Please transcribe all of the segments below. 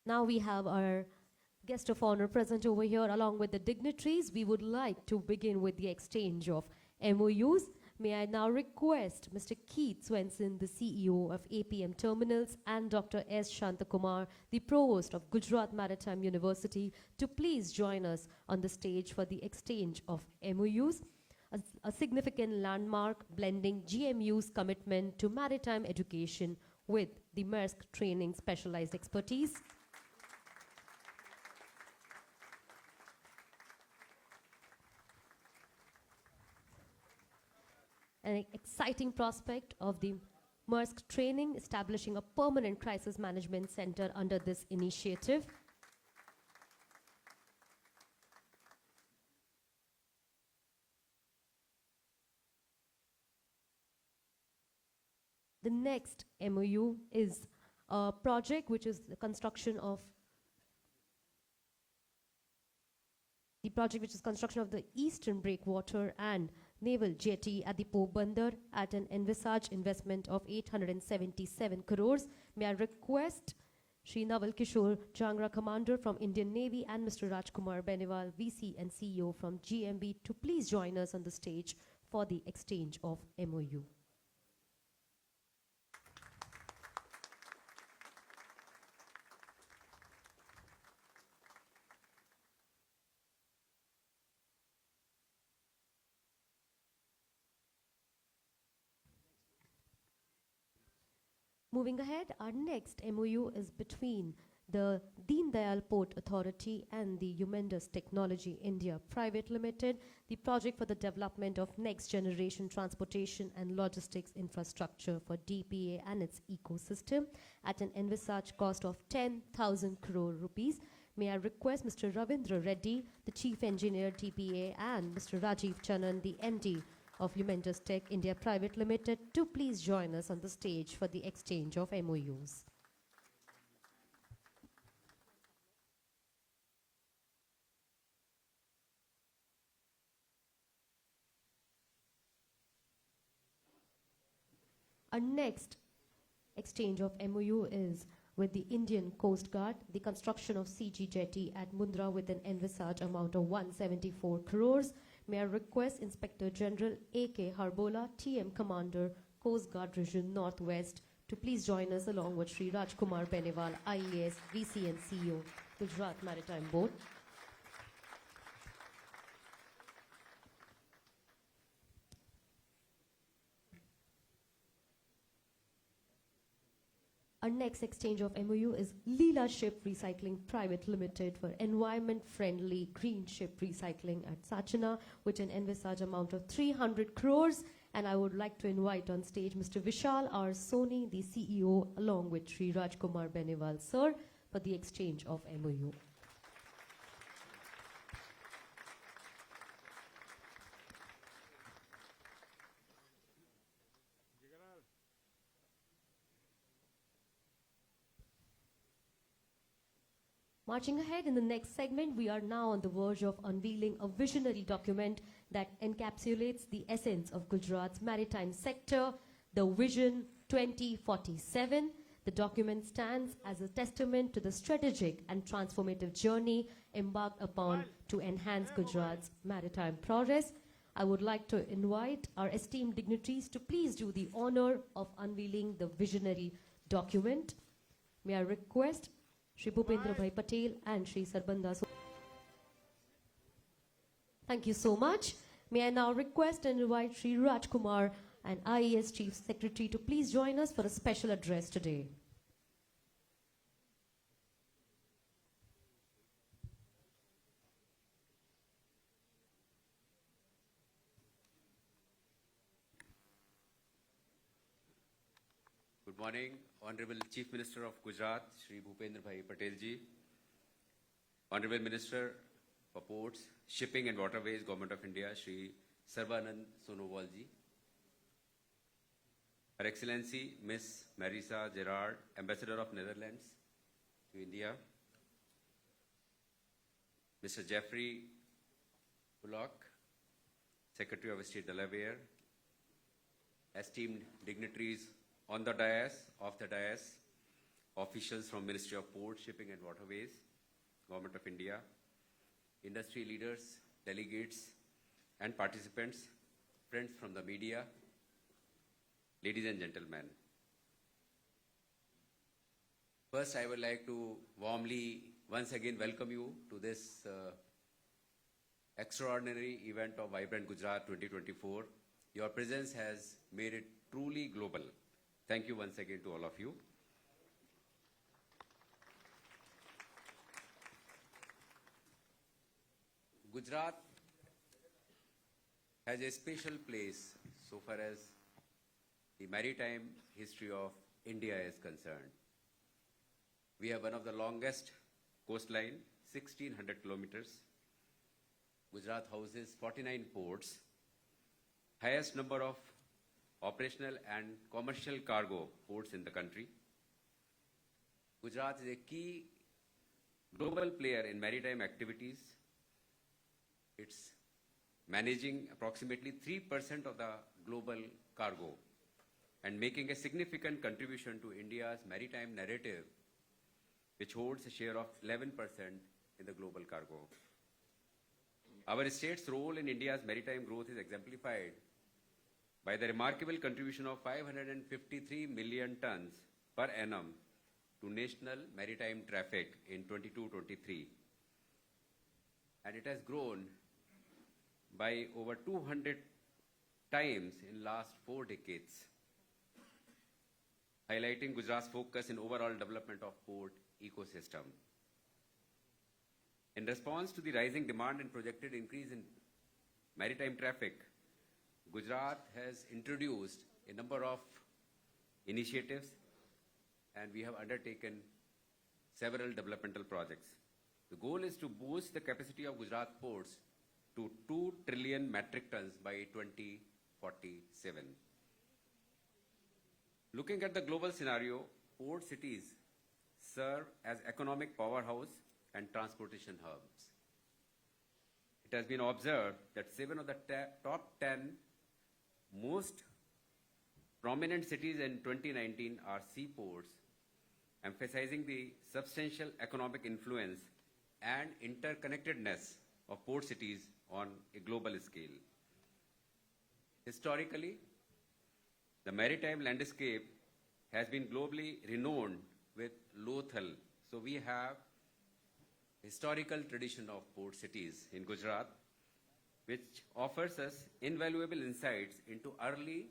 Now we have our guest of honor present over here along with the dignitaries. We would like to begin with the exchange of MOUs. May I now request Mr. Keith Swenson, the CEO of APM Terminals, and Dr. S. Shantakumar, the Provost of Gujarat Maritime University, to please join us on the stage for the exchange of MOUs, a significant landmark blending GMU's commitment to maritime education with the Maersk training specialized expertise. An exciting prospect of the Maersk training, establishing a permanent crisis management center under this initiative. The next MOU is a project which is the construction of the Eastern Breakwater and Naval Jetty at the Pobandar at an envisaged investment of 877 crores. May I request Shri Naval Kishore Jangra, Commander from Indian Navy, and Mr. Rajkumar Beniwal, VC and CEO from GMB, to please join us on the stage for the exchange of MOU. Moving ahead, our next MOU is between the Deen Dayal Port Authority and the Humendous Technology India Private Limited, the project for the development of next generation transportation and logistics infrastructure for DPA and its ecosystem at an envisaged cost of 10,000 crore rupees. May I request Mr. Ravindra Reddy, the Chief Engineer DPA, and Mr. Rajiv Chanan, the MD of Humendous Tech India Private Limited, to please join us on the stage for the exchange of MOUs. Our next exchange of MOU is with the Indian Coast Guard, the construction of CG Jetty at Mundra with an envisaged amount of 174 crores. May I request Inspector General A.K. Harbola, TM Commander, Coast Guard Region Northwest, to please join us along with Sri Rajkumar Beniwal, IAS, VC and CEO, Gujarat Maritime Board. Our next exchange of MOU is Leela Ship Recycling Private Limited for environment-friendly green ship recycling at Sachana with an envisaged amount of 300 crores. And I would like to invite on stage Mr. Vishal R. Soni, the CEO, along with Sri Rajkumar Beniwal, sir, for the exchange of MOU. Marching ahead in the next segment, we are now on the verge of unveiling a visionary document that encapsulates the essence of Gujarat's maritime sector, the Vision 2047. The document stands as a testament to the strategic and transformative journey embarked upon to enhance Gujarat's maritime progress. I would like to invite our esteemed dignitaries to please do the honor of unveiling the visionary document. May I request Shri Bhupendra Bhai Patel and Shri Sarbanda. Thank you so much. May I now request and invite Shri Rajkumar and IAS Chief Secretary to please join us for a special address today. Good morning, Honorable Chief Minister of Gujarat, Shri Bhupendra Bhai Patel ji, Honorable Minister for Ports, Shipping and Waterways, Government of India, Shri Sarbanand Sonowal ji, Her Excellency Miss Marisa Gerard, Ambassador of Netherlands to India, Mr. Jeffrey Bullock, Secretary of State Delaware, esteemed dignitaries on the dais, off the dais, officials from Ministry of Ports, Shipping and Waterways, Government of India, industry leaders, delegates and participants, friends from the media, ladies and gentlemen. First, I would like to warmly once again welcome you to this extraordinary event of Vibrant Gujarat 2024. Your presence has made it truly global. Thank you once again to all of you. Gujarat has a special place so far as the maritime history of India is concerned. We have one of the longest coastline, 1600 kilometers. Gujarat houses 49 ports, highest number of operational and commercial cargo ports in the country. Gujarat is a key global player in maritime activities. It's managing approximately 3% of the global cargo and making a significant contribution to India's maritime narrative, which holds a share of 11% in the global cargo. Our state's role in India's maritime growth is exemplified by the remarkable contribution of 553 million tons per annum to national maritime traffic in 22-23. And it has grown by over 200 times in last 4 decades, highlighting Gujarat's focus in overall development of port ecosystem. In response to the rising demand and projected increase in maritime traffic, Gujarat has introduced a number of initiatives and we have undertaken several developmental projects. The goal is to boost the capacity of Gujarat ports to 2 trillion metric tons by 2047. Looking at the global scenario, port cities serve as economic powerhouse and transportation hubs. It has been observed that 7 of the top 10 most prominent cities in 2019 are seaports, emphasizing the substantial economic influence and interconnectedness of port cities on a global scale. Historically, the maritime landscape has been globally renowned with Lothal. So we have historical tradition of port cities in Gujarat, which offers us invaluable insights into early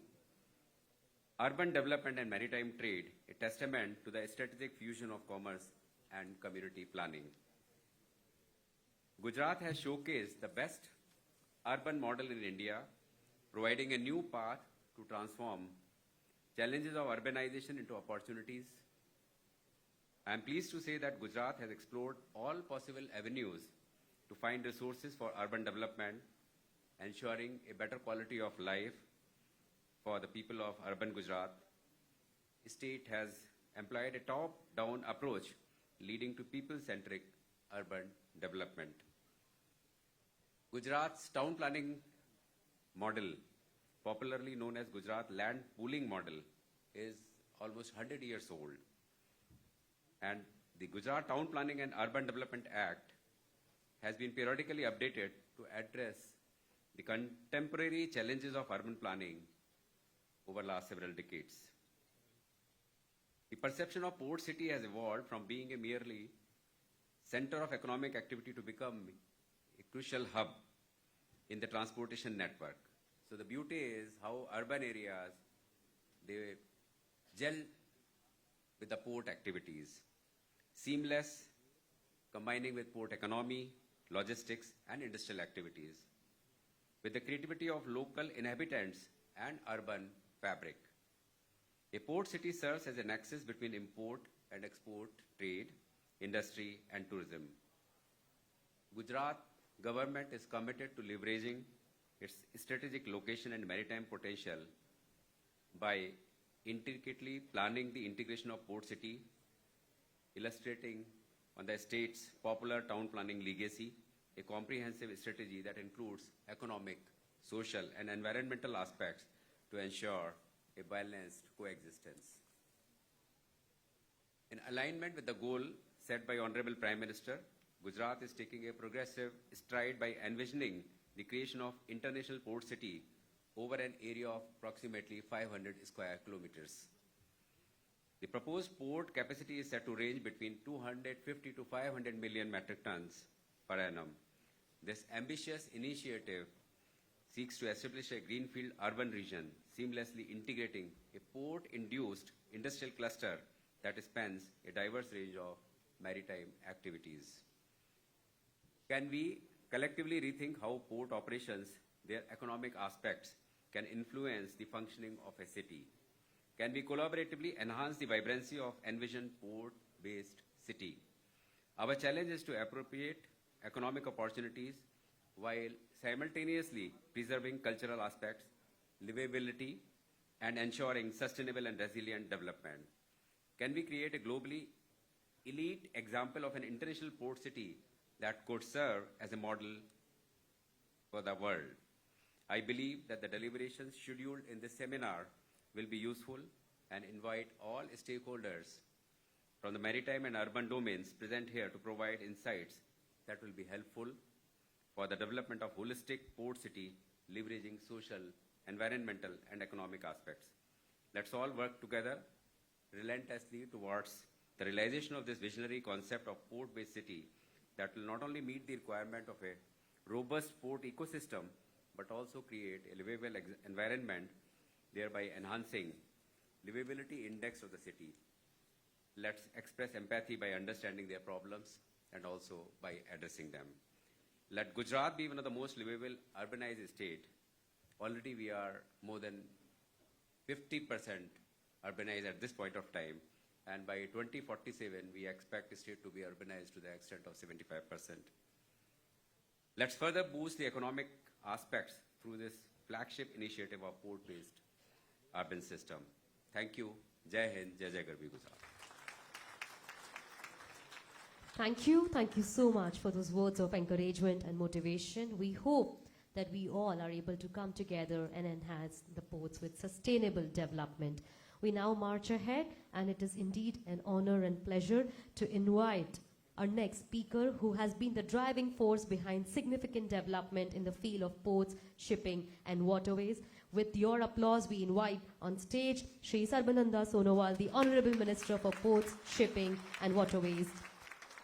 urban development and maritime trade, a testament to the strategic fusion of commerce and community planning. Gujarat has showcased the best urban model in India, providing a new path to transform challenges of urbanization into opportunities. I am pleased to say that Gujarat has explored all possible avenues to find resources for urban development, ensuring a better quality of life for the people of urban Gujarat. The state has employed a top-down approach leading to people-centric urban development. Gujarat's town planning model, popularly known as Gujarat Land Pooling Model, is almost 100 years old. And the Gujarat Town Planning and Urban Development Act has been periodically updated to address the contemporary challenges of urban planning over the last several decades. The perception of port city has evolved from being a merely center of economic activity to become a crucial hub in the transportation network. So the beauty is how urban areas, they gel with the port activities, seamless, combining with port economy, logistics, and industrial activities, with the creativity of local inhabitants and urban fabric. A port city serves as a nexus between import and export trade, industry, and tourism. Gujarat government is committed to leveraging its strategic location and maritime potential by intricately planning the integration of port city, illustrating on the state's popular town planning legacy, a comprehensive strategy that includes economic, social, and environmental aspects to ensure a balanced coexistence. In alignment with the goal set by Honorable Prime Minister, Gujarat is taking a progressive stride by envisioning the creation of international port city over an area of approximately 500 square kilometers. The proposed port capacity is set to range between 250 to 500 million metric tons per annum. This ambitious initiative seeks to establish a greenfield urban region, seamlessly integrating a port-induced industrial cluster that spans a diverse range of maritime activities. Can we collectively rethink how port operations, their economic aspects, can influence the functioning of a city? Can we collaboratively enhance the vibrancy of envisioned port-based city? Our challenge is to appropriate economic opportunities while simultaneously preserving cultural aspects, livability, and ensuring sustainable and resilient development. Can we create a globally elite example of an international port city that could serve as a model for the world? I believe that the deliberations scheduled in this seminar will be useful and invite all stakeholders from the maritime and urban domains present here to provide insights that will be helpful for the development of holistic port city, leveraging social, environmental, and economic aspects. Let's all work together relentlessly towards the realization of this visionary concept of port-based city that will not only meet the requirement of a robust port ecosystem, but also create a livable environment, thereby enhancing livability index of the city. Let's express empathy by understanding their problems and also by addressing them. Let Gujarat be one of the most livable urbanized state. Already we are more than 50% urbanized at this point of time, and by 2047 we expect the state to be urbanized to the extent of 75%. Let's further boost the economic aspects through this flagship initiative of port-based urban system. Thank you. Jai Hind, Jai Jai Garbi Gujarat. Thank you. Thank you so much for those words of encouragement and motivation. We hope that we all are able to come together and enhance the ports with sustainable development. We now march ahead, and it is indeed an honor and pleasure to invite our next speaker, who has been the driving force behind significant development in the field of ports, shipping, and waterways. With your applause, we invite on stage Shri Sarbananda Sonowal, the Honorable Minister for Ports, Shipping, and Waterways,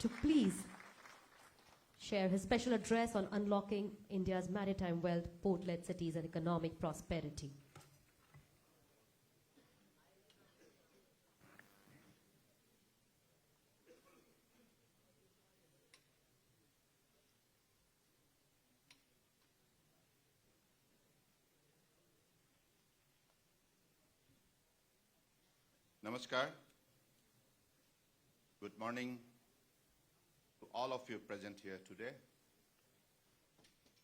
to please share his special address on unlocking India's maritime wealth, port-led cities, and economic prosperity. Namaskar. Good morning to all of you present here today.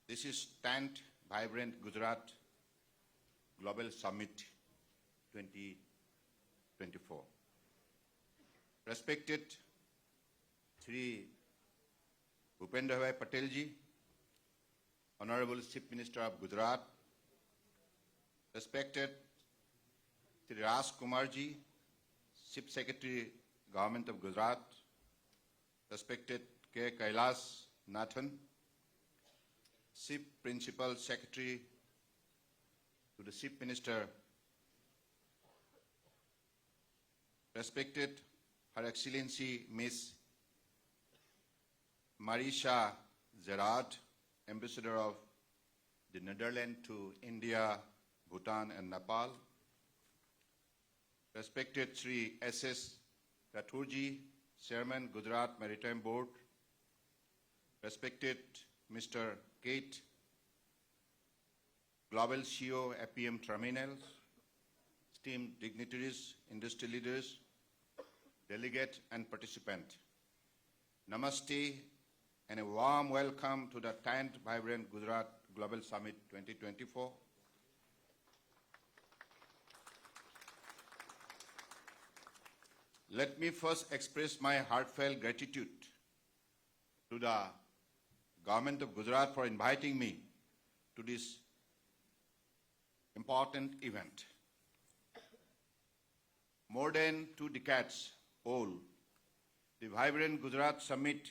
This is 10th Vibrant Gujarat Global Summit 2024. Respected Shri Bhupendra Bhai Patel ji, Honorable Chief Minister of Gujarat, respected Shri Raj Kumar ji, Chief Secretary, Government of Gujarat, respected K. Kailas Nathan, Chief Principal Secretary to the Chief Minister, respected Her Excellency Miss Marisha Gerard, Ambassador of the Netherlands to India, Bhutan and Nepal, respected Shri S.S. Rathurji, Chairman, Gujarat Maritime Board, respected Mr. Kate, Global CEO, APM Terminals, esteemed dignitaries, industry leaders, delegate and participant. Namaste and a warm welcome to the 10th Vibrant Gujarat Global Summit 2024. Let me first express my heartfelt gratitude to the Government of Gujarat for inviting me to this important event. More than 2 decades old, The vibrant Gujarat Summit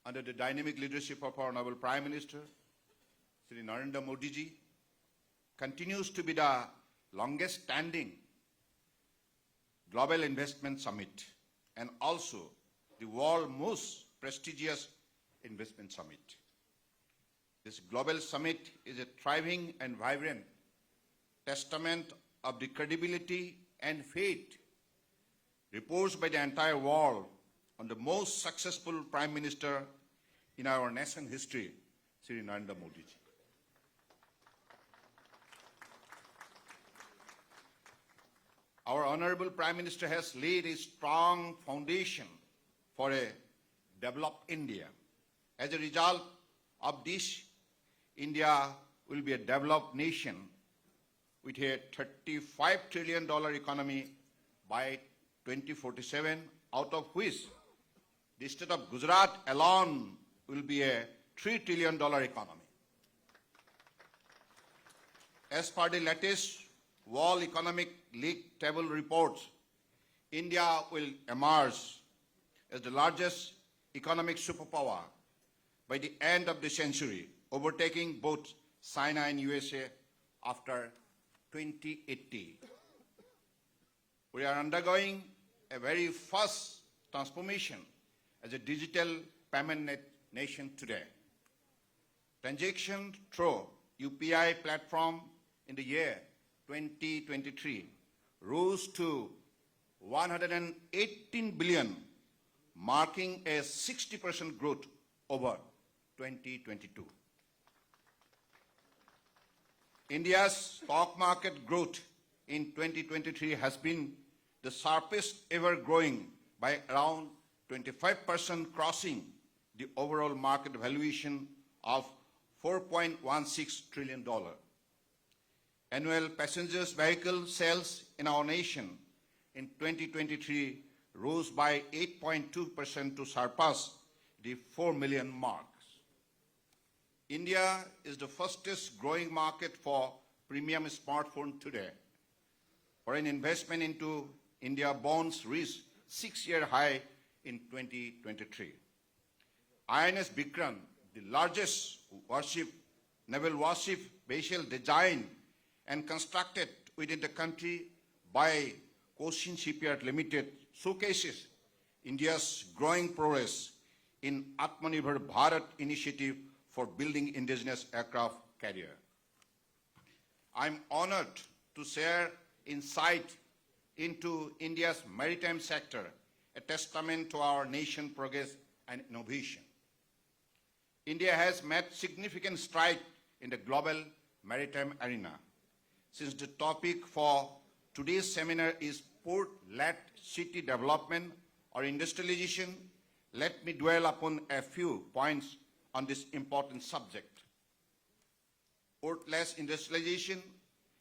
under the dynamic leadership of our noble Prime Minister, Shri Narendra Modi ji, continues to be the longest standing global investment summit and also the world's most prestigious investment summit. This global summit is a thriving and vibrant testament of the credibility and faith reposed by the entire world on the most successful Prime Minister in our nation's history, Shri Narendra Modi ji. Our Honorable Prime Minister has laid a strong foundation for a developed India. As a result of this, India will be a developed nation with a $35 trillion economy by 2047, out of which the state of Gujarat alone will be a $3 trillion economy. As per the latest World Economic League table reports, India will emerge as the largest economic superpower by the end of the century, overtaking both China and USA after 2080. We are undergoing a very fast transformation as a digital payment nation today. Transactions through UPI platform in the year 2023 rose to 118 billion, marking a 60% growth over 2022. India's stock market growth in 2023 has been the sharpest ever, growing by around 25%, crossing the overall market valuation of $4.16 trillion. Annual passengers vehicle sales in our nation in 2023 rose by 8.2% to surpass the 4 million marks. India is the fastest growing market for premium smartphone today. Foreign investment into India bonds reached 6-year high in 2023. INS Vikram, the largest naval warship vessel designed and constructed within the country by Cochin Shipyard Limited, showcases India's growing progress in Atmanirbhar Bharat initiative for building indigenous aircraft carrier. I'm honored to share insight into India's maritime sector, a testament to our nation's progress and innovation. India has made significant strides in the global maritime arena. Since the topic for today's seminar is port-led city development or industrialization, let me dwell upon a few points on this important subject. Port-led industrialization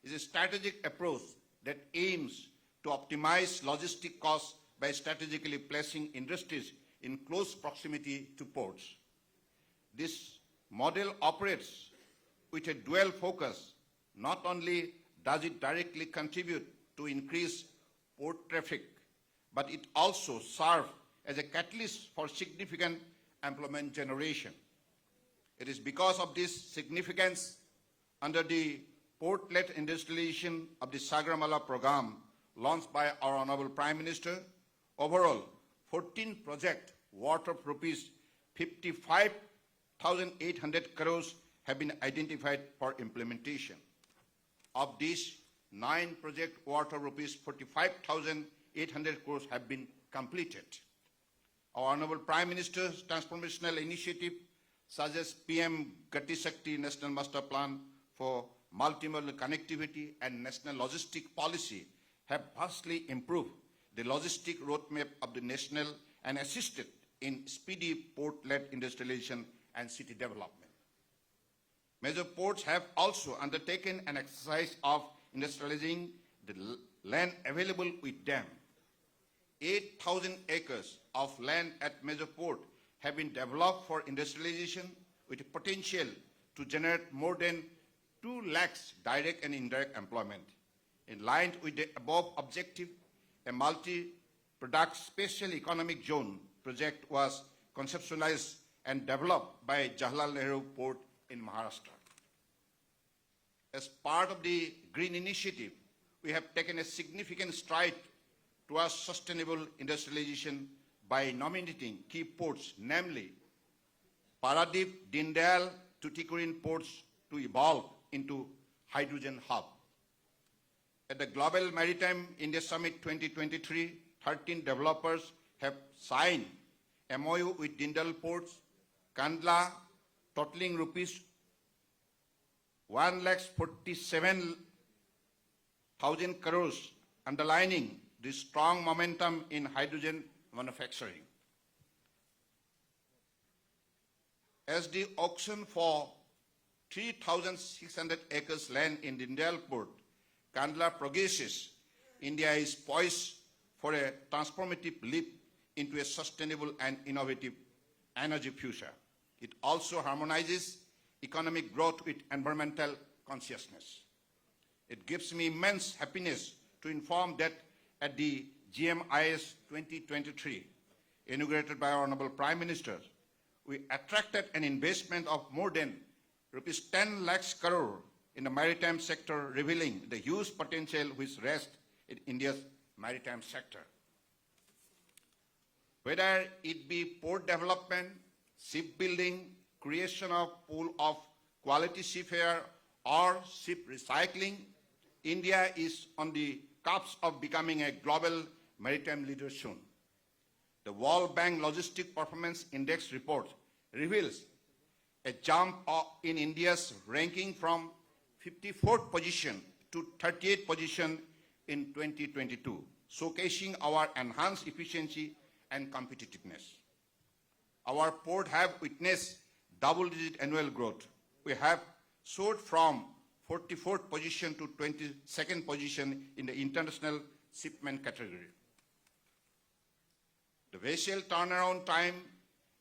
is a strategic approach that aims to optimize logistic costs by strategically placing industries in close proximity to ports. This model operates with a dual focus. Not only does it directly contribute to increased port traffic, but it also serves as a catalyst for significant employment generation. It is because of this significance, under the port-led industrialization of the Sagarmala program launched by our Honorable Prime Minister, overall 14 projects worth of rupees 55,800 crores have been identified for implementation. Of these, 9 projects worth of rupees 45,800 crores have been completed. Our Honorable Prime Minister's transformational initiative, such as PM Gati Shakti National Master Plan for Multimodal Connectivity and National Logistic Policy, have vastly improved the logistic roadmap of the national and assisted in speedy port-led industrialization and city development. Major ports have also undertaken an exercise of industrializing the land available with them. 8,000 acres of land at major port have been developed for industrialization with a potential to generate more than 2 lakhs direct and indirect employment. In line with the above objective, a multi-product special economic zone project was conceptualized and developed by Jawaharlal Nehru Port in Maharashtra. As part of the Green Initiative, we have taken a significant stride towards sustainable industrialization by nominating key ports, namely Paradip, Dindal, Tuticorin ports to evolve into hydrogen hub. At the Global Maritime India Summit 2023, 13 developers have signed MOU with Dindal ports, Kandla, totaling rupees 1,47,000 crores, underlining the strong momentum in hydrogen manufacturing. As the auction for 3,600 acres land in Dindal port, Kandla progresses, India is poised for a transformative leap into a sustainable and innovative energy future. It also harmonizes economic growth with environmental consciousness. It gives me immense happiness to inform that at the GMIS 2023, inaugurated by our Honorable Prime Minister, we attracted an investment of more than rupees 10 lakhs crore in the maritime sector, revealing the huge potential which rests in India's maritime sector. Whether it be port development, shipbuilding, creation of pool of quality seafarer, or ship recycling, India is on the cusp of becoming a global maritime leader soon. The World Bank Logistic Performance Index report reveals a jump in India's ranking from 54th position to 38th position in 2022, showcasing our enhanced efficiency and competitiveness. Our port have witnessed double-digit annual growth. We have soared from 44th position to 22nd position in the international shipment category. The vessel turnaround time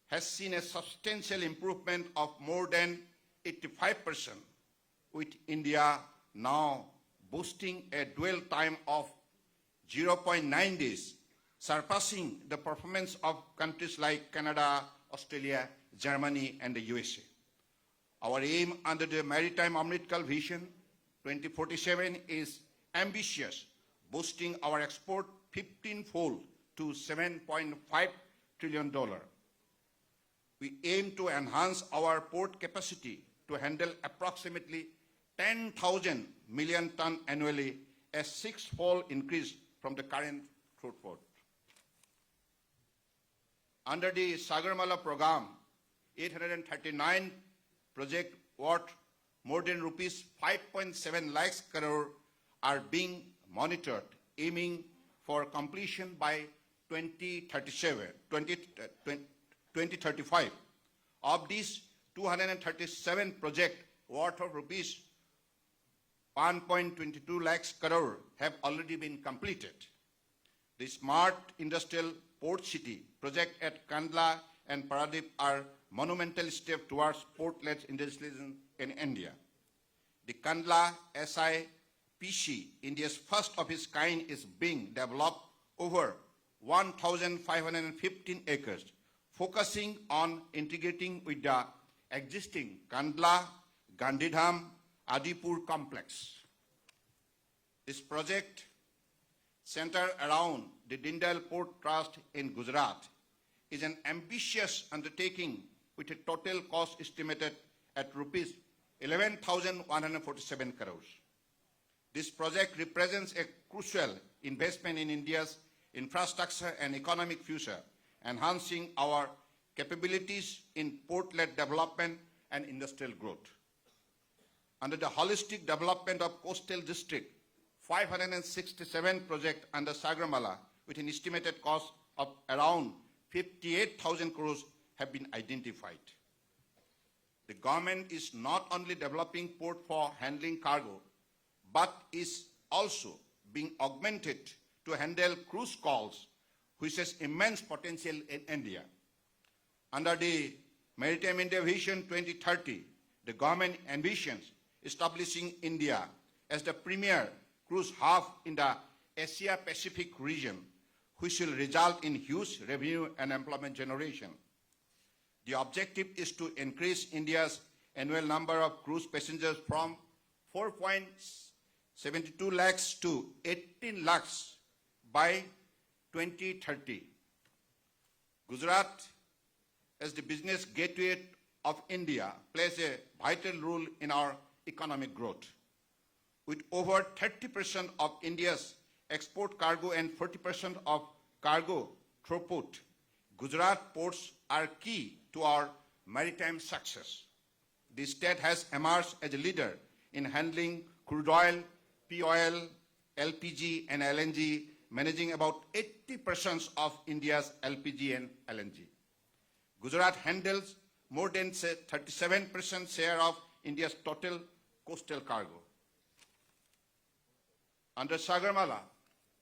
has seen a substantial improvement of more than 85%, with India now boasting a dwell time of 0.9 days, surpassing the performance of countries like Canada, Australia, Germany, and the USA. Our aim under the Maritime Amritkal Vision 2047 is ambitious, boosting our export 15-fold to $7.5 trillion. We aim to enhance our port capacity to handle approximately 10,000 million tons annually, a six-fold increase from the current fruit port. Under the Sagarmala program, 839 project worth more than rupees 5.7 lakhs crore are being monitored, aiming for completion by 2035. Of these, 237 projects worth of rupees 1.22 lakhs crore have already been completed. The Smart Industrial Port City project at Kandla and Paradip are monumental steps towards port-led industrialization in India. The Kandla SIPC, India's first of its kind, is being developed over 1,515 acres, focusing on integrating with the existing Kandla, Gandhidham, Adipur complex. This project, centered around the Dindal Port Trust in Gujarat, is an ambitious undertaking with a total cost estimated at rupees 11,147 crores. This project represents a crucial investment in India's infrastructure and economic future, enhancing our capabilities in port-led development and industrial growth. Under the holistic development of coastal district, 567 projects under Sagarmala with an estimated cost of around 58,000 crores have been identified. The government is not only developing port for handling cargo, but is also being augmented to handle cruise calls, which has immense potential in India. Under the Maritime India Vision 2030, the government envisions establishing India as the premier cruise hub in the Asia-Pacific region, which will result in huge revenue and employment generation. The objective is to increase India's annual number of cruise passengers from 4.72 lakhs to 18 lakhs by 2030. Gujarat, as the business gateway of India, plays a vital role in our economic growth. With over 30% of India's export cargo and 40% of cargo throughput, Gujarat ports are key to our maritime success. The state has emerged as a leader in handling crude oil, P-oil, LPG and LNG, managing about 80% of India's LPG and LNG. Gujarat handles more than 37% share of India's total coastal cargo. Under Sagarmala,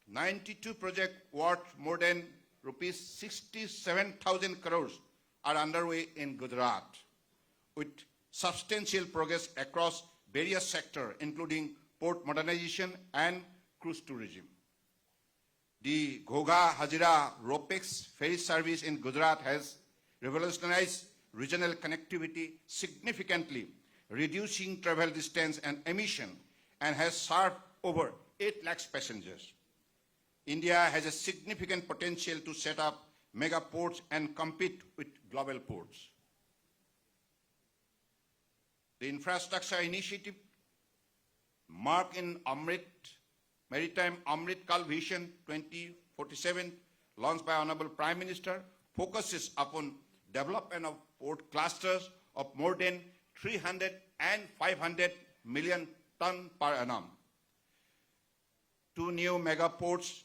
92 projects worth more than rupees 67,000 crores are underway in Gujarat, with substantial progress across various sectors, including port modernization and cruise tourism. The Ghogha Hazira RoPax ferry service in Gujarat has revolutionized regional connectivity significantly, reducing travel distance and emission, and has served over 8 lakhs passengers. India has a significant potential to set up mega ports and compete with global ports. The infrastructure initiative marked in Maritime Amrit Kal Vision 2047, launched by Honorable Prime Minister, focuses upon development of port clusters of more than 300 and 500 million ton per annum. 2 new mega ports,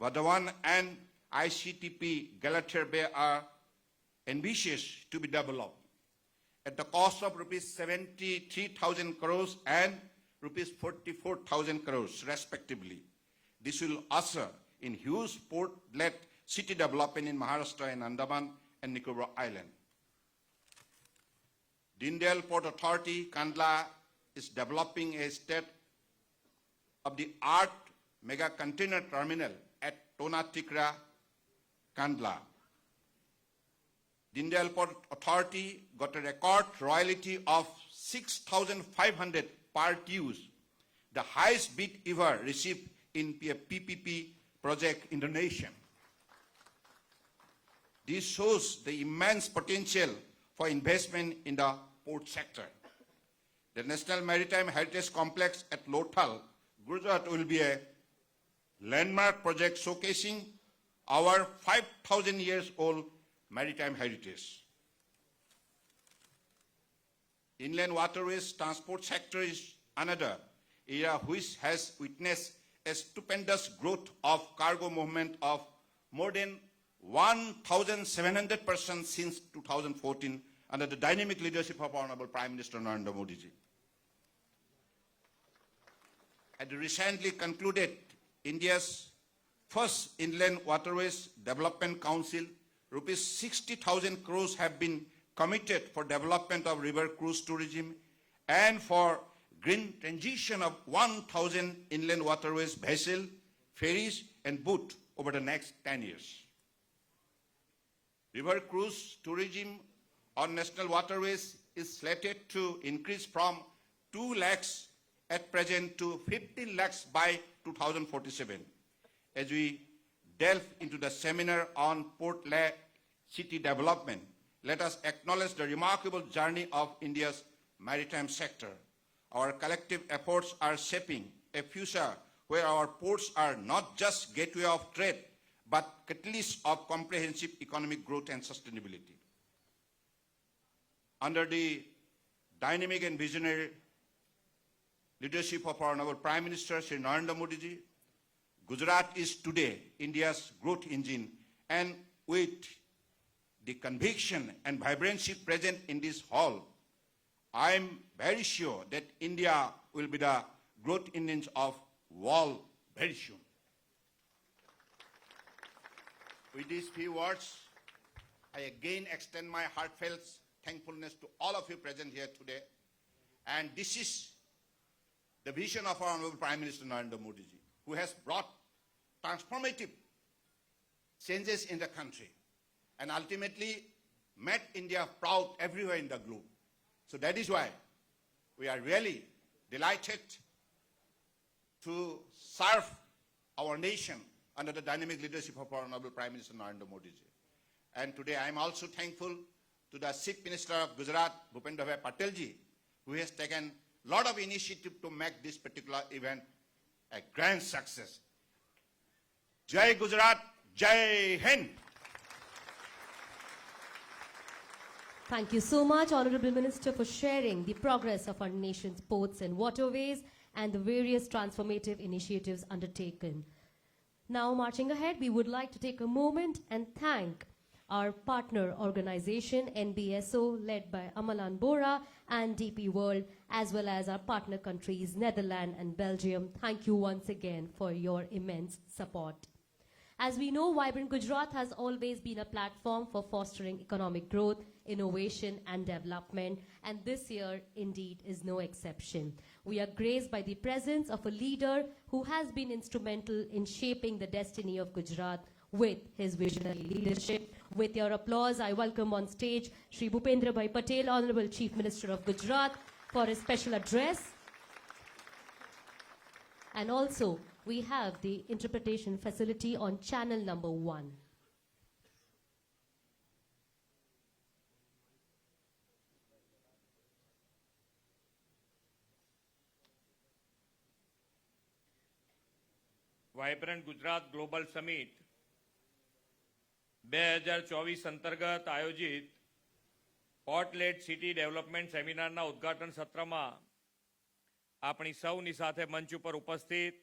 Vadhavan and ICTP Galathir Bay, are ambitious to be developed at the cost of rupees 73,000 crores and rupees 44,000 crores respectively. This will usher in huge port-led city development in Maharashtra and Andaman and Nicobar Island. Dindal Port Authority, Kandla, is developing a state-of-the-art mega container terminal at Tona Tikra, Kandla. Dindal Port Authority got a record royalty of 6,500 per TEUs, the highest bid ever received in a PPP project in the nation. This shows the immense potential for investment in the port sector. The National Maritime Heritage Complex at Lothal, Gujarat, will be a landmark project showcasing our 5,000 years old maritime heritage. Inland waterways transport sector is another area which has witnessed a stupendous growth of cargo movement of more than 1,700% since 2014 under the dynamic leadership of Honorable Prime Minister Narendra Modi ji. At the recently concluded India's first Inland Waterways Development Council, rupees 60,000 crores have been committed for development of river cruise tourism and for green transition of 1,000 inland waterways vessels, ferries and boats over the next 10 years. River cruise tourism on national waterways is slated to increase from 2 lakhs at present to 15 lakhs by 2047. As we delve into the seminar on port-led city development, let us acknowledge the remarkable journey of India's maritime sector. Our collective efforts are shaping a future where our ports are not just gateway of trade, but catalysts of comprehensive economic growth and sustainability. Under the dynamic and visionary leadership of our noble Prime Minister, Shri Narendra Modi ji, Gujarat is today India's growth engine, and with the conviction and vibrancy present in this hall, I am very sure that India will be the growth engine of world very soon. With these few words, I again extend my heartfelt thankfulness to all of you present here today. And this is the vision of our Honorable Prime Minister Narendra Modi ji, who has brought transformative changes in the country and ultimately made India proud everywhere in the globe. So that is why we are really delighted to serve our nation under the dynamic leadership of our Honorable Prime Minister Narendra Modi ji. And today I am also thankful to the Chief Minister of Gujarat, Bhupendra Bhai Patel ji, who has taken a lot of initiative to make this particular event a grand success. Jai Gujarat, Jai Hind. Thank you so much, Honorable Minister, for sharing the progress of our nation's ports and waterways and the various transformative initiatives undertaken. Now, marching ahead, we would like to take a moment and thank our partner organization, NBSO, led by Amalan Bora and DP World, as well as our partner countries, Netherlands and Belgium. Thank you once again for your immense support. As we know, Vibrant Gujarat has always been a platform for fostering economic growth, innovation and development, and this year indeed is no exception. We are graced by the presence of a leader who has been instrumental in shaping the destiny of Gujarat with his visionary leadership. With your applause, I welcome on stage Shri Bhupendra Bhai Patel, Honorable Chief Minister of Gujarat, for his special address. And also, we have the interpretation facility on channel number 1. Vibrant Gujarat global summit 2024 અંતર્ગત આયોજિત port lead city development સેમિનારના ઉદ્ઘાટન સત્રમાં આપણી સૌની સાથે મંચ ઉપર ઉપસ્થિત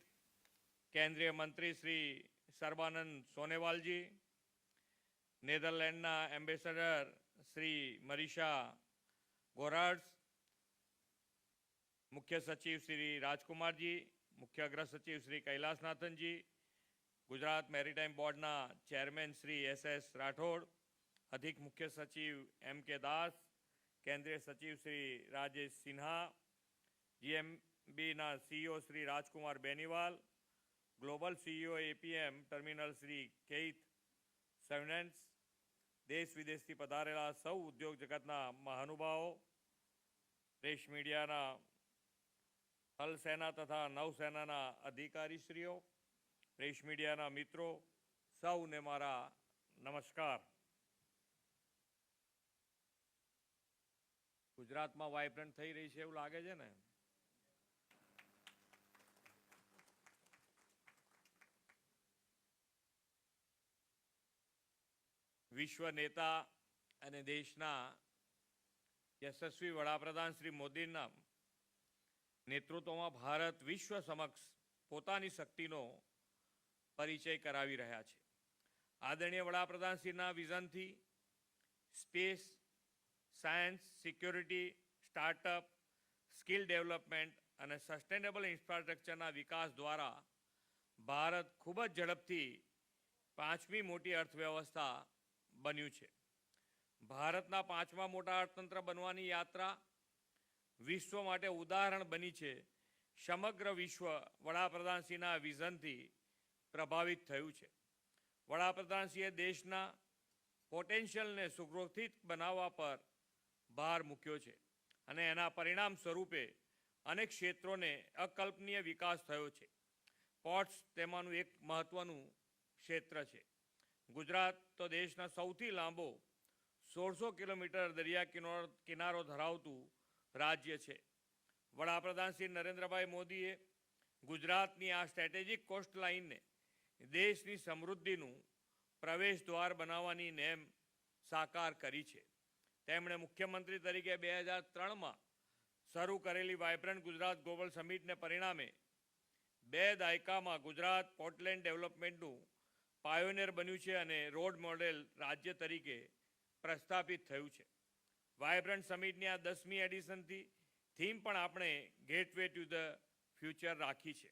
કેન્દ્રીય મંત્રી શ્રી સર્બાનંદ સોનેવાલજી, નેધરલેન્ડના એમ્બેસેડર શ્રી મરીષા ગોરાર્ડ્સ, મુખ્ય સચિવ શ્રી રાજકુમારજી, મુખ્ય અગ્ર સચિવ શ્રી કૈલાસનાથનજી, ગુજરાત મેરીટાઈમ બોર્ડના ચેરમેન શ્રી SS રાઠોડ, અધિક મુખ્ય સચિવ MK દાસ, કેન્દ્રીય સચિવ શ્રી રાજેશ સિન્હા, GMBના CEO Shri Rajkumar Beniwal, global CEO APM terminal Shri Keith Svendsen, દેશ વિદેશથી પધારેલા સૌ ઉદ્યોગ જગતના મહાનુભાવો, પ્રેસ મીડિયાના થલ સેના તથા નૌસેનાના અધિકારીશ્રીઓ, પ્રેસ મીડિયાના મિત્રો, સૌને મારા નમસ્કાર. ગુજરાતમાં વાઇબ્રન્ટ થઈ રહી છે એવું લાગે છે ને? વિશ્વ નેતા અને દેશના યશસ્વી વડાપ્રધાન શ્રી મોદીના નેતૃત્વમાં ભારત વિશ્વ સમક્ષ પોતાની શક્તિનો પરિચય કરાવી રહ્યા છે. આદરણીય વડાપ્રધાનશ્રીના વિઝનથી space, science, security, startup, skill development અને સસ્ટેનેબલ ઇન્ફ્રાસ્ટ્રક્ચરના વિકાસ દ્વારા ભારત ખૂબ જ ઝડપથી 5મી મોટી અર્થવ્યવસ્થા બન્યું છે. ભારતના 5મા મોટા અર્થતંત્ર બનવાની યાત્રા વિશ્વ માટે ઉદાહરણ બની છે. સમગ્ર વિશ્વ વડાપ્રધાનશ્રીના વિઝનથી પ્રભાવિત થયું છે. વડાપ્રધાનશ્રીએ દેશના પોટેન્શિયલને સુગ્રોથિત બનાવવા પર ભાર મૂક્યો છે અને એના પરિણામ સ્વરૂપે અનેક ક્ષેત્રોને અકલ્પનીય વિકાસ થયો છે. પોર્ટ્સ તેમાંનું એક મહત્વનું ક્ષેત્ર છે. ગુજરાત તો દેશના સૌથી લાંબો 1600 કિલોમીટર દરિયા કિનારો ધરાવતું રાજ્ય છે. વડાપ્રધાન શ્રી નરેન્દ્રભાઈ મોદીએ ગુજરાતની આ સ્ટ્રેટેજિક કોસ્ટ લાઇનને દેશની સમૃદ્ધિનું પ્રવેશ દ્વાર બનાવવાની નેમ સાકાર કરી છે. તેમણે મુખ્યમંત્રી તરીકે 2003માં શરૂ કરેલી વાઇબ્રન્ટ ગુજરાત ગ્લોબલ સમિટને પરિણામે 2 દાયકામાં ગુજરાત પોર્ટલેન્ડ ડેવલપમેન્ટનું પાયોનિયર બન્યું છે અને રોડ મોડેલ રાજ્ય તરીકે પ્રસ્થાપિત થયું છે. વાઇબ્રન્ટ સમિટની આ 10મી એડિશનથી થીમ પણ આપણે ગેટવે ટુ ધ ફ્યુચર રાખી છે.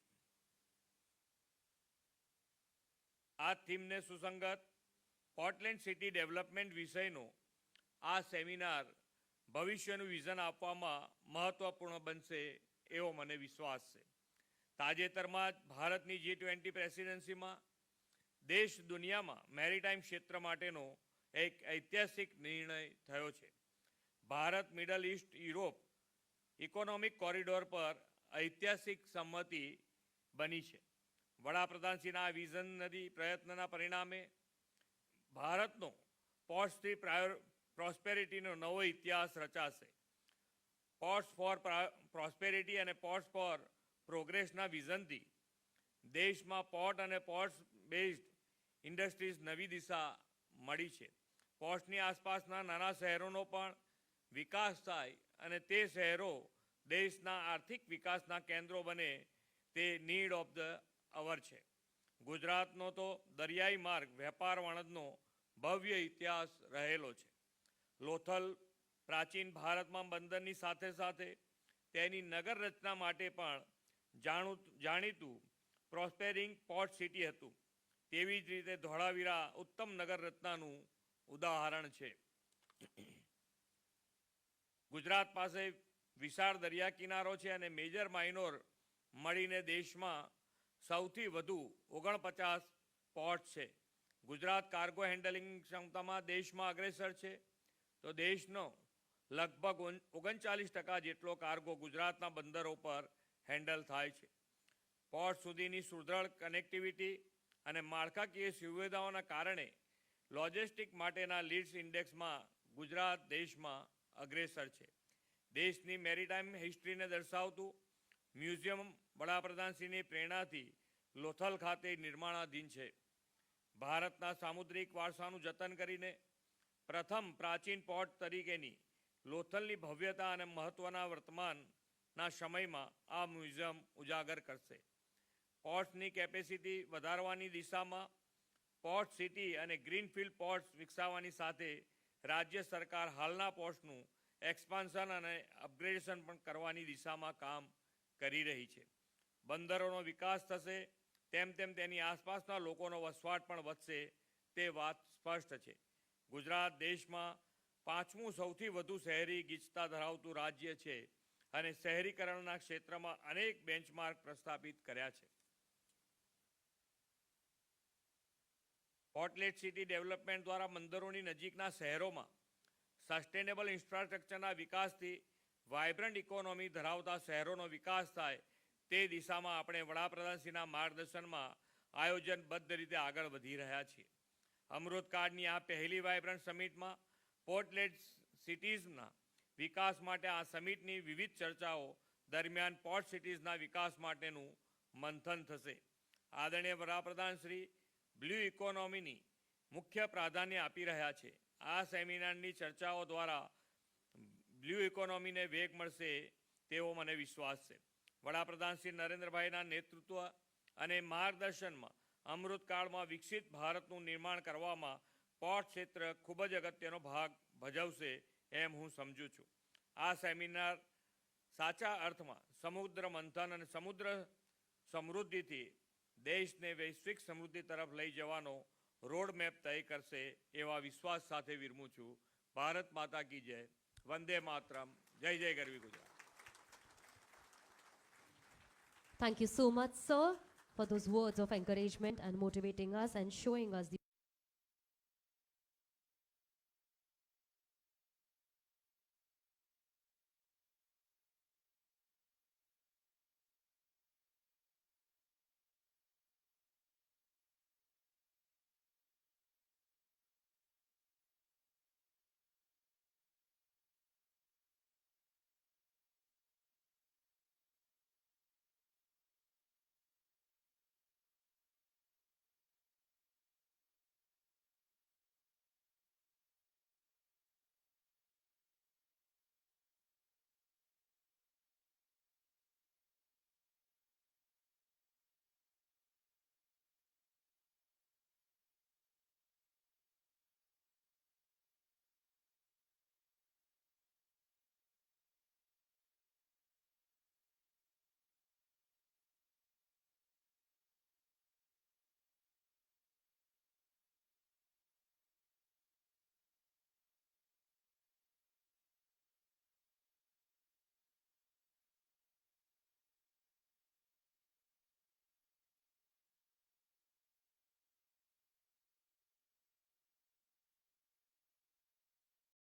આ થીમને સુસંગત પોર્ટલેન્ડ સિટી ડેવલપમેન્ટ વિષયનો આ સેમિનાર ભવિષ્યનું વિઝન આપવામાં મહત્વપૂર્ણ બનશે એવો મને વિશ્વાસ છે. તાજેતરમાં જ ભારતની G20 પ્રેસિડેન્સીમાં દેશ દુનિયામાં મેરીટાઈમ ક્ષેત્ર માટેનો એક ઐતિહાસિક નિર્ણય થયો છે. Bharat middle east Europe economic corridor પર ઐતિહાસિક સંમતિ બની છે. વડાપ્રધાનશ્રીના આ વિઝનરી પ્રયત્નના પરિણામે ભારતનો પોર્ટ્સથી પ્રોસ્પેરિટીનો નવો ઇતિહાસ રચાશે. પોર્ટ્સ ફોર પ્રોસ્પેરિટી અને પોર્ટ્સ ફોર પ્રોગ્રેસના વિઝનથી દેશમાં પોર્ટ અને પોર્ટ્સ બેઝડ ઇન્ડસ્ટ્રીઝ નવી દિશા મળી છે. પોર્ટ્સની આસપાસના નાના શહેરોનો પણ વિકાસ થાય અને તે શહેરો દેશના આર્થિક વિકાસના કેન્દ્રો બને તે નીડ ઓફ ધ અવર છે. ગુજરાતનો તો દરિયાઈ માર્ગ વેપાર વાણિજ્યનો ભવ્ય ઇતિહાસ રહેલો છે. લોથલ પ્રાચીન ભારતમાં બંદરની સાથે સાથે તેની નગર રચના માટે પણ જાણીતું પ્રોસ્પેરિંગ પોર્ટ સિટી હતું. તેવી જ રીતે ધોળાવીરા ઉત્તમ નગર રચનાનું ઉદાહરણ છે. ગુજરાત પાસે વિશાળ દરિયા કિનારો છે અને મેજર માઇનોર મળીને દેશમાં સૌથી વધુ 49 પોર્ટ છે. ગુજરાત કાર્ગો હેન્ડલિંગ ક્ષમતામાં દેશમાં અગ્રેસર છે. તો દેશનો લગભગ 39% જેટલો કાર્ગો ગુજરાતના બંદરો પર હેન્ડલ થાય છે. પોર્ટ સુધીની સુદૃઢ કનેક્ટિવિટી અને માળખાકીય સુવિધાઓના કારણે લોજિસ્ટિક માટેના લીડ્સ ઇન્ડેક્સમાં ગુજરાત દેશમાં અગ્રેસર છે. દેશની મેરીટાઈમ હિસ્ટ્રીને દર્શાવતું મ્યુઝિયમ વડાપ્રધાનશ્રીની પ્રેરણાથી લોથલ ખાતે નિર્માણાધીન છે. ભારતના સામુદ્રિક વારસાનું જતન કરીને પ્રથમ પ્રાચીન પોર્ટ તરીકેની લોથલની ભવ્યતા અને મહત્ત્વના વર્તમાનના સમયમાં આ મ્યુઝિયમ ઉજાગર કરશે. પોર્ટ્સની કેપેસિટી વધારવાની દિશામાં પોર્ટ સિટી અને ગ્રીનફિલ્ડ પોર્ટ્સ વિકસાવવાની સાથે રાજ્ય સરકાર હાલના પોર્ટ્સનું એક્સપાન્શન અને અપગ્રેડેશન પણ કરવાની દિશામાં કામ કરી રહી છે. બંદરોનો વિકાસ થશે તેમ તેમ તેની આસપાસના લોકોનો વસવાટ પણ વધશે તે વાત સ્પષ્ટ છે. ગુજરાત દેશમાં 5મું સૌથી વધુ શહેરી ગીચતા ધરાવતું રાજ્ય છે અને શહેરીકરણના ક્ષેત્રમાં અનેક બેન્ચમાર્ક પ્રસ્થાપિત કર્યા છે. પોર્ટલેટ સિટી ડેવલપમેન્ટ દ્વારા બંદરોની નજીકના શહેરોમાં સસ્ટેનેબલ ઇન્ફ્રાસ્ટ્રક્ચરના વિકાસથી વાઇબ્રન્ટ ઇકોનોમી ધરાવતા શહેરોનો વિકાસ થાય તે દિશામાં આપણે વડાપ્રધાનશ્રીના માર્ગદર્શનમાં આયોજનબદ્ધ રીતે આગળ વધી રહ્યા છીએ. અમૃતકાળની આ પહેલી વાઇબ્રન્ટ સમિટમાં પોર્ટલેટ સિટીઝના વિકાસ માટે આ સમિટની વિવિધ ચર્ચાઓ દરમિયાન પોર્ટ સિટીઝના વિકાસ માટેનું મંથન થશે. આદરણીય વડાપ્રધાનશ્રી બ્લુ ઇકોનોમીની મુખ્ય પ્રાધાન્ય આપી રહ્યા છે. આ સેમિનારની ચર્ચાઓ દ્વારા બ્લુ ઇકોનોમીને વેગ મળશે તેવો મને વિશ્વાસ છે. વડાપ્રધાન શ્રી નરેન્દ્રભાઈના નેતૃત્વ અને માર્ગદર્શનમાં અમૃતકાળમાં વિકસિત ભારતનું નિર્માણ કરવામાં પોર્ટ ક્ષેત્ર ખૂબ જ અગત્યનો ભાગ ભજવશે એમ હું સમજું છું. આ સેમિનાર સાચા અર્થમાં સમુદ્ર મંથન અને સમુદ્ર સમૃદ્ધિથી દેશને વૈશ્વિક સમૃદ્ધિ તરફ લઈ જવાનો રોડ મેપ તય કરશે એવા વિશ્વાસ સાથે વિરમું છું. ભારત માતા કી જય. વંદે માતરમ. જય જય ગરવી Gujarat. Thank you so much, sir, for those words of encouragement and motivating us and showing us the